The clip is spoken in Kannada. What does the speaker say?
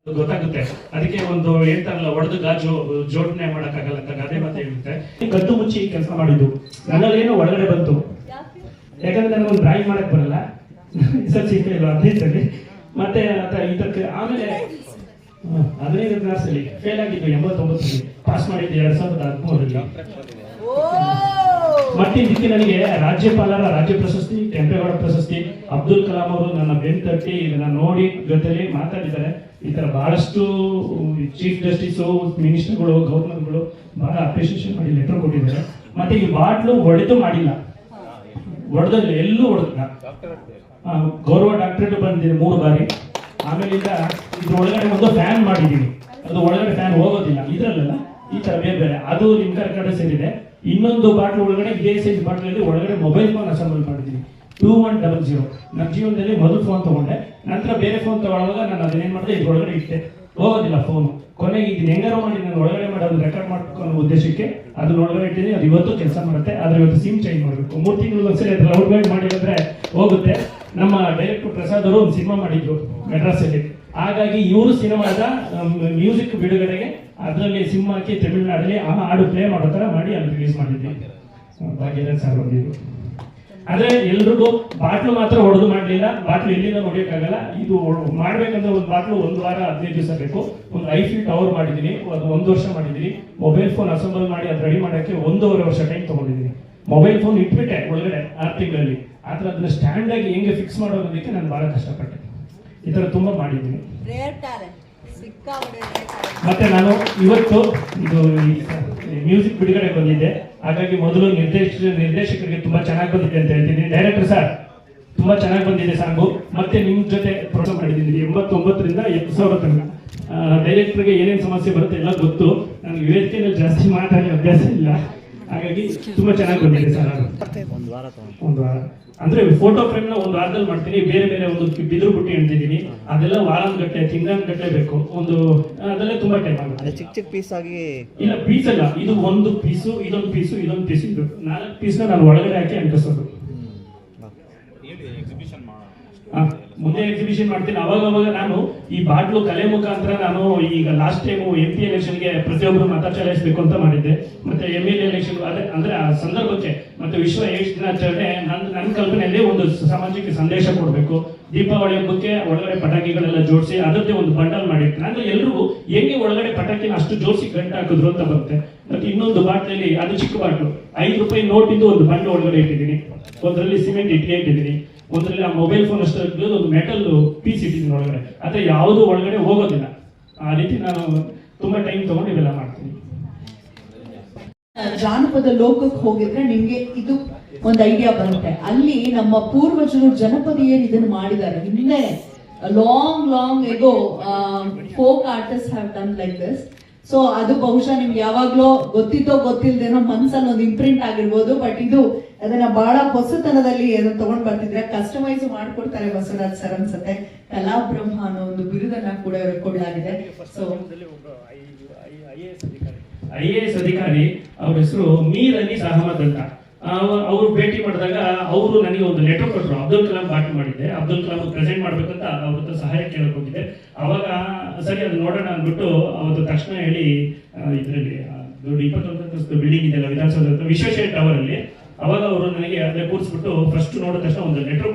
ಗೊತ್ತಾಗುತ್ತೆ. ಅದಕ್ಕೆ ಒಂದು ಹೇಳ್ತಾರಲ್ಲ, ಒಡೆದು ಗಾಜು ಜೋಡಣೆ ಮಾಡಕ್ಕಾಗಲ್ಲ ಅಂತ ಗಾದೆ ಮಾತು ಹೇಳುತ್ತೆ. ಕದ್ದು ಮುಚ್ಚಿ ಕೆಲಸ ಮಾಡಿದ್ದು ನನ್ನಲ್ಲೇನೋ ಒಳಗಡೆ ಬಂತು. ಯಾಕಂದ್ರೆ ನನಗೊಂದು ಡ್ರಾಯಿಂಗ್ ಮಾಡಕ್ ಬರಲ್ಲ, SLC ಫೇಲ್ 15 ಮತ್ತೆ ಇದಕ್ಕೆ ಆಮೇಲೆ 15 ಕ್ಲಾಸಲ್ಲಿ ಫೇಲ್ ಆಗಿದ್ದು 89ರಲ್ಲಿ, ಪಾಸ್ ಮಾಡಿದ್ದು 2013ರಲ್ಲಿ. ಮತ್ತೆ ಇದಕ್ಕೆ ನನಗೆ ರಾಜ್ಯಪಾಲರ ರಾಜ್ಯ ಪ್ರಶಸ್ತಿ, ಕೆಂಪೇಗೌಡ ಪ್ರಶಸ್ತಿ, ಅಬ್ದುಲ್ ಕಲಾಂ ಅವರು ನನ್ನ ಬೆನ್ ತಟ್ಟಿ ಇದನ್ನ ನೋಡಿ ಜೊತೆಲಿ ಮಾತಾಡಿದ್ದಾರೆ. ಈ ತರ ಬಹಳಷ್ಟು ಚೀಫ್ ಜಸ್ಟಿಸ್, ಮಿನಿಸ್ಟರ್ಗಳು, ಗವರ್ನರ್ಗಳು ಬಹಳ ಅಪ್ರಿಸಿಯೇಷನ್ ಮಾಡಿ ಲೆಟರ್ ಕೊಟ್ಟಿದ್ದಾರೆ. ಮತ್ತೆ ಈ ಬಾಟ್ಲು ಒಡೆದು ಮಾಡಿಲ್ಲ, ಒಡೆದಲ್ಲಿ ಎಲ್ಲೂ ಹೊಡೆದಿಲ್ಲ. ಗೌರವ ಡಾಕ್ಟರೇಟ್ ಬಂದಿದೆ 3 ಬಾರಿ. ಆಮೇಲೆ ಇದ್ರ ಒಳಗಡೆ ಒಂದು ಫ್ಯಾನ್ ಮಾಡಿದೀನಿ, ಅದು ಒಳಗಡೆ ಫ್ಯಾನ್ ಹೋಗೋದಿಲ್ಲ. ಇದ್ರಲ್ಲ ಈ ತರ ಬೇರೆ ಬೇರೆ ಅದು ನಿಮ್ ಕಡೆ ಸೇರಿದೆ. ಇನ್ನೊಂದು ಬಾಟ್ಲು ಒಳಗಡೆ ಇದೇ ಸೈಜ್ ಬಾಟ್ಲಲ್ಲಿ ಒಳಗಡೆ ಮೊಬೈಲ್ ಫೋನ್ ಅಸೆಂಬಲ್ ಮಾಡಿದ್ದೀನಿ 2100. ನನ್ನ ಜೀವನದಲ್ಲಿ ಮೊದಲು ಫೋನ್ ತಗೊಂಡೆ, ನಂತರ ಬೇರೆ ಫೋನ್ ತಗೊಳ್ಳುವಾಗ ನಾನು ಅದನ್ನೇನ್ ಮಾಡಿದೆ, ಇದ್ರೊಳಗಡೆ ಇಟ್ಟೆ, ಹೋಗೋದಿಲ್ಲ ಫೋನು. ಕೊನೆಗೆ ಇದನ್ನ ಹೆಂಗಾರೋ ಮಾಡಿ ನಾನು ಒಳಗಡೆ ಮಾಡಿ ಅದನ್ನ ರೆಕಾರ್ಡ್ ಮಾಡ್ಕೊಳ್ಳೋ ಉದ್ದೇಶಕ್ಕೆ ಅದನ್ನ ಒಳಗಡೆ ಇಟ್ಟಿದ್ದೀನಿ. ಅದು ಇವತ್ತು ಕೆಲಸ ಮಾಡುತ್ತೆ. ಆದ್ರೆ ಇವತ್ತು ಸಿಮ್ ಚೇಂಜ್ ಮಾಡಬೇಕು. 3 ತಿಂಗಳು ಒಂದ್ಸರಿ ಅದ್ರ ಔಟ್ಗೈಡ್ ಮಾಡಿದ್ರೆ ಹೋಗುತ್ತೆ. ನಮ್ಮ ಡೈರೆಕ್ಟರ್ ಪ್ರಸಾದ್ ಅವರು ಒಂದು ಸಿನಿಮಾ ಮಾಡಿದ್ರು ಮೆಡ್ರಾಸಲ್ಲಿ. ಹಾಗಾಗಿ ಇವರು ಸಿನಿಮಾದ ಮ್ಯೂಸಿಕ್ ಬಿಡುಗಡೆಗೆ ಅದರಲ್ಲಿ ಸಿಮ್ ಹಾಕಿ ತಮಿಳುನಾಡಲ್ಲಿ ಆ ಹಾಡು ಪ್ಲೇ ಮಾಡೋ ತರ ಮಾಡಿ ಅಲ್ಲಿ ರಿಲೀಸ್ ಮಾಡಿದ್ವಿ. ಭಾಗ್ಯರಾಜ್ ಸರ್ ಬಂದಿದ್ರು. ಆದ್ರೆ ಎಲ್ರಿಗೂ ಬಾಟ್ಲು ಮಾತ್ರ ಹೊಡೆದು ಮಾಡ್ಲಿಲ್ಲ. ಬಾಟ್ಲು ಎಲ್ಲಿಂದ ಹೊಡಿಯಕ್ಕಾಗಲ್ಲ. ಇದು ಮಾಡ್ಬೇಕಂದ್ರೆ ಒಂದು ಬಾಟ್ಲು 1 ವಾರ 15 ದಿವಸ ಬೇಕು. ಒಂದು ಐಫಿಲ್ ಟವರ್ ಮಾಡಿದೀನಿ, ಅದು 1 ವರ್ಷ ಮಾಡಿದೀನಿ. ಮೊಬೈಲ್ ಫೋನ್ ಅಸೆಂಬಲ್ ಮಾಡಿ ಅದು ರೆಡಿ ಮಾಡೋಕ್ಕೆ 1.5 ವರ್ಷ ಟೈಮ್ ತಗೊಂಡಿದ್ದೀನಿ. ಮೊಬೈಲ್ ಫೋನ್ ಇಟ್ಬಿಟ್ಟೆ ಒಳಗಡೆ 6 ತಿಂಗಳಲ್ಲಿ. ಆದ್ರೆ ಅದನ್ನ ಸ್ಟ್ಯಾಂಡ್ ಆಗಿ ಹೆಂಗೆ ಫಿಕ್ಸ್ ಮಾಡೋದಕ್ಕೆ ನಾನು ಬಹಳ ಕಷ್ಟಪಟ್ಟೆ. ಈ ತರ ತುಂಬಾ ಮಾಡಿದ್ದೀನಿ. ಮತ್ತೆ ನಾನು ಇವತ್ತು ಇದು ಮ್ಯೂಸಿಕ್ ಬಿಡುಗಡೆ ಬಂದಿದ್ದೆ. ಹಾಗಾಗಿ ಮೊದಲು ನಿರ್ದೇಶಕರಿಗೆ ತುಂಬಾ ಚೆನ್ನಾಗಿ ಬಂದಿದೆ ಅಂತ ಹೇಳ್ತೀನಿ. ಡೈರೆಕ್ಟರ್ ಸರ್ ತುಂಬಾ ಚೆನ್ನಾಗಿ ಬಂದಿದೆ ಸಾಂಗು. ಮತ್ತೆ ನಿಮ್ ಜೊತೆ ಪ್ರೋಗ್ರಾಮ್ ಮಾಡಿದ್ದೀನಿ 89ರಿಂದ 2000 ತನಕ. ಡೈರೆಕ್ಟರ್ಗೆ ಏನೇನು ಸಮಸ್ಯೆ ಬರುತ್ತೆ ಎಲ್ಲ ಗೊತ್ತು. ನನಗೆ ವೇದಿಕೆಯಲ್ಲಿ ಜಾಸ್ತಿ ಮಾತಾಡಿ ಅಭ್ಯಾಸ ಇಲ್ಲ, ಹಾಗಾಗಿ ತುಂಬಾ ಚೆನ್ನಾಗಿ ಬಂದಿದೆ ಸರ್. ಒಂದು ವಾರ ಅಂದ್ರೆ ಫೋಟೋ ಫ್ರೇಮ್ ನ 1 ವಾರದಲ್ಲಿ ಮಾಡ್ತೀನಿ. ಬೇರೆ ಬೇರೆ ಒಂದು ಬಿದಿರು ಬುಟ್ಟಿ ಅಂತಿದ್ದೀನಿ, ಅದೆಲ್ಲ ವಾರಗಟ್ಟಲೆ ತಿಂಗಳಗಟ್ಟಲೆ ಬೇಕು. ಅದೆಲ್ಲ ತುಂಬಾ ಟೈಮ್ ಆಗುತ್ತೆ. ಚಿಕ್ಕ ಪೀಸ್ ಆಗಿ ಇಲ್ಲ, ಪೀಸ್ ಅಲ್ಲ, ಇದು 1 ಪೀಸು, ಇದೊಂದು ಪೀಸು, ಇದೊಂದು ಪೀಸ್, ಇದು 4 ಪೀಸ್ ನಾನು ಒಳಗಡೆ ಹಾಕಿ ಅಂಟಿಸೋದು. ಮುಂದೆ ಎಕ್ಸಿಬಿಷನ್ ಮಾಡ್ತೀನಿ. ಅವಾಗ ನಾನು ಈ ಬಾಟ್ಲು ಕಲೆ ಮುಖಾಂತರ ನಾನು ಈಗ ಲಾಸ್ಟ್ ಟೈಮ್ MP ಎಲೆಕ್ಷನ್ಗೆ ಪ್ರತಿಯೊಬ್ಬರು ಮತ ಚಲಾಯಿಸಬೇಕು ಅಂತ ಮಾಡಿದ್ದೆ. ಮತ್ತೆ MLA ಎಲೆಕ್ಷನ್ ಅಂದ್ರೆ ಆ ಸಂದರ್ಭಕ್ಕೆ ಮತ್ತೆ ವಿಶ್ವ ಏಡ್ಸ್ ದಿನಾಚರಣೆ ನನ್ನ ಕಲ್ಪನೆಯಲ್ಲಿ ಒಂದು ಸಮಾಜಕ್ಕೆ ಸಂದೇಶ ಕೊಡಬೇಕು. ದೀಪಾವಳಿ ಹಬ್ಬಕ್ಕೆ ಒಳಗಡೆ ಪಟಾಕಿಗಳೆಲ್ಲ ಜೋಡಿಸಿ ಅದರದ್ದೇ ಒಂದು ಬಂಡಲ್ ಮಾಡಿರ್ತೀನಿ. ಅಂದ್ರೆ ಎಲ್ರಿಗೂ ಹೆಂಗೆ ಒಳಗಡೆ ಪಟಾಕಿನ ಅಷ್ಟು ಜೋಡಿಸಿ ಗಂಟು ಹಾಕಿದ್ರು ಅಂತ ಬರುತ್ತೆ. ಮತ್ತೆ ಇನ್ನೊಂದು ಬಾಟ್ಲಲ್ಲಿ, ಅದು ಚಿಕ್ಕ ಬಾಟ್ಲು, 5 ರೂಪಾಯಿ ನೋಟ್ ಇಂದು ಒಂದು ಬಂಡೆ ಒಳಗಡೆ ಇಟ್ಟಿದ್ದೀನಿ. ಒಂದರಲ್ಲಿ ಸಿಮೆಂಟ್ ಇಟ್ಟಿಗೆ ಇಟ್ಟಿದ್ದೀನಿ, ಒಂದ್ರಲ್ಲಿ ಆ ಮೊಬೈಲ್ ಫೋನ್ ಅಷ್ಟು ಒಂದು ಮೆಟಲ್ ಪೀಸ್ ಇಟ್ಟಿದ್ದೀನಿ ಒಳಗಡೆ. ಆದ್ರೆ ಯಾವುದು ಒಳಗಡೆ ಹೋಗೋದಿಲ್ಲ. ಆ ರೀತಿ ನಾನು ತುಂಬಾ ಟೈಮ್ ತಗೊಂಡು ಇವೆಲ್ಲ ಮಾಡ್ತೀನಿ. ಜಾನಪದ ಲೋಕಕ್ಕೆ ಹೋಗಿದ್ರೆ ನಿಮ್ಗೆ ಇದು ಒಂದು ಐಡಿಯಾ ಬರುತ್ತೆ. ಅಲ್ಲಿ ನಮ್ಮ ಪೂರ್ವಜರು ಜನಪದೀಯರು ಇದನ್ನು ಮಾಡಿದ್ದಾರೆ. ಹಿಂದೆ long ago folk artist have done like this. So ಅದು ಬಹುಶಃ ನಿಮ್ಗೆ ಯಾವಾಗ್ಲೋ ಗೊತ್ತಿದ್ದೋ ಗೊತ್ತಿಲ್ದೇನೋ ಮನ್ಸಲ್ಲಿ ಒಂದು ಇಂಪ್ರಿಂಟ್ ಆಗಿರ್ಬೋದು. ಬಟ್ ಇದು ಅದನ್ನ ಬಹಳ ಹೊಸತನದಲ್ಲಿ ತಗೊಂಡ್ ಬರ್ತಿದ್ರೆ ಕಸ್ಟಮೈಸ್ ಮಾಡ್ಕೊಡ್ತಾರೆ ಬಸವರಾಜ್ ಸರ್ ಅನ್ಸುತ್ತೆ. ಕಲಾಬ್ರಹ್ಮ ಅನ್ನೋ ಒಂದು ಬಿರುದನ್ನ ಕೂಡ ಇವ್ರಿಗೆ ಕೊಡಲಾಗಿದೆ. ಸೊ IAS ಅಧಿಕಾರಿ, ಅವ್ರ ಹೆಸರು ಮೀರ್ ಅನೀಸ್ ಅಹಮದ್ ಅಂತ. ಅವರು ಭೇಟಿ ಮಾಡಿದಾಗ ಅವರು ನನಗೆ ಒಂದು ಲೆಟರ್ ಕೊಟ್ಟರು. ಅಬ್ದುಲ್ ಕಲಾಂ ಪಾಠ ಮಾಡಿದ್ದೆ, ಅಬ್ದುಲ್ ಕಲಾಂ ಪ್ರೆಸೆಂಟ್ ಮಾಡ್ಬೇಕಂತ ಅವ್ರ ಹತ್ರ ಸಹಾಯ ಕೇಳಕ್ ಹೋಗಿದ್ದೆ. ಅವಾಗ ಸರಿ ಅದು ನೋಡೋಣ ಅಂದ್ಬಿಟ್ಟು ಅವತ್ತು ತಕ್ಷಣ ಹೇಳಿ ಇದರಲ್ಲಿ 21 ಬಿಲ್ಡಿಂಗ್ ಇದೆಯಲ್ಲ ವಿಧಾನಸೌಧ ವಿಶ್ವೇಶ್ವರ ಟವರ್ ಅಲ್ಲಿ, ಅವಾಗ ಅವರು ನನಗೆ ಅಲ್ಲೇ ಕೂರಿಸ್ಬಿಟ್ಟು ಫಸ್ಟ್ ನೋಡಿದ ತಕ್ಷಣ ಒಂದು ಲೆಟರ್